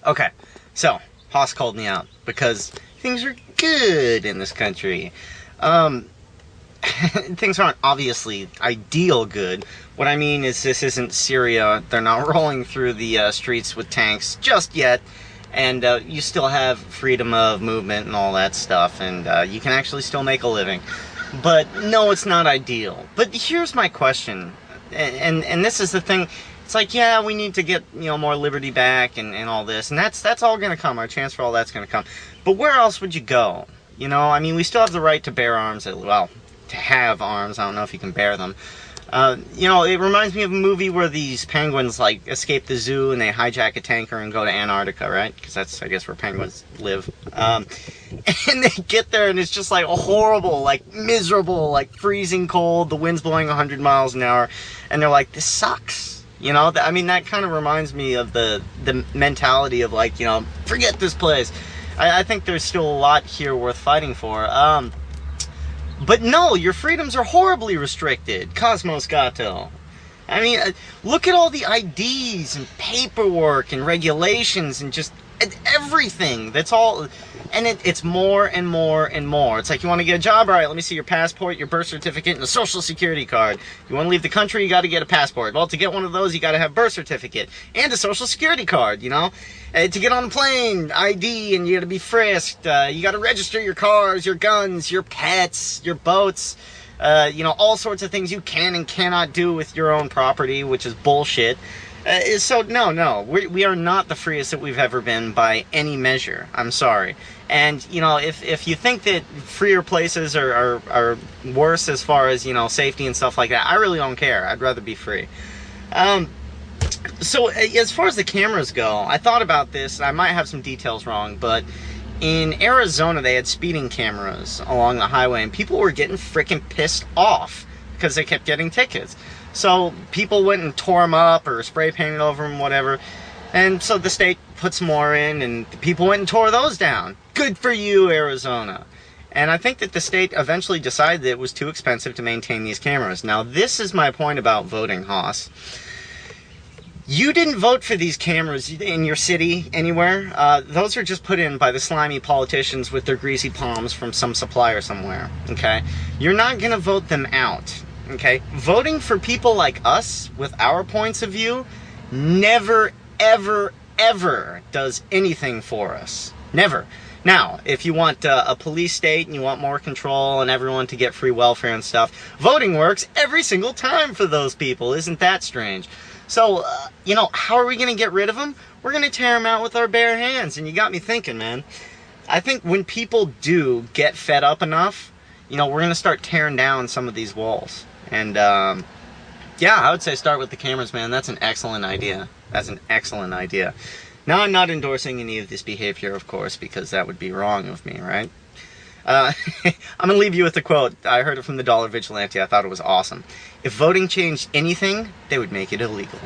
Okay, so, Haas called me out because things are good in this country. Things aren't obviously ideal good. What I mean is this isn't Syria. They're not rolling through the streets with tanks just yet. And you still have freedom of movement and all that stuff. And you can actually still make a living. But no, it's not ideal. But here's my question. And this is the thing. It's like, yeah, we need to get, more liberty back and all this. And that's all going to come. Our chance for all that's going to come. But where else would you go? I mean, we still have the right to bear arms. Well, to have arms. I don't know if you can bear them. It reminds me of a movie where these penguins, escape the zoo and they hijack a tanker and go to Antarctica, right? Because that's, I guess, where penguins live. And they get there and it's just, horrible, miserable, freezing cold, the wind's blowing 100 miles an hour, and they're like, this sucks. I mean, that kind of reminds me of the mentality of, forget this place. I think there's still a lot here worth fighting for. But no, your freedoms are horribly restricted, Cosmos Gato. I mean, look at all the IDs and paperwork and regulations and just everything. That's all, and it's more and more and more. It's like, you want to get a job? All right, let me see your passport, your birth certificate, and a social security card. You want to leave the country? You got to get a passport. Well, to get one of those, you got to have birth certificate and a social security card, to get on the plane, ID, and you got to be frisked. You got to register your cars, your guns, your pets, your boats. All sorts of things you can and cannot do with your own property, which is bullshit. So, no, we are not the freest that we've ever been by any measure. I'm sorry. And, if you think that freer places are worse as far as, safety and stuff like that, I really don't care. I'd rather be free. So, as far as the cameras go, I thought about this. I might have some details wrong, but in Arizona, they had speeding cameras along the highway, and people were getting freaking pissed off because they kept getting tickets. So people went and tore them up or spray painted over them, whatever. And so the state put some more in, and people went and tore those down. Good for you, Arizona. And I think that the state eventually decided that it was too expensive to maintain these cameras. Now, this is my point about voting, Haas. You didn't vote for these cameras in your city anywhere. Those are just put in by the slimy politicians with their greasy palms from some supplier somewhere, okay? You're not going to vote them out. Okay, voting for people like us with our points of view never, ever, ever does anything for us. Never. Now, if you want a police state and you want more control and everyone to get free welfare and stuff, voting works every single time for those people. Isn't that strange? So, how are we going to get rid of them? We're going to tear them out with our bare hands. And you got me thinking, man. I think when people do get fed up enough, we're going to start tearing down some of these walls. And, yeah, I would say start with the cameras, man. That's an excellent idea. That's an excellent idea. Now, I'm not endorsing any of this behavior, of course, because that would be wrong of me, right? I'm going to leave you with a quote. I heard it from the Dollar Vigilante. I thought it was awesome. If voting changed anything, they would make it illegal.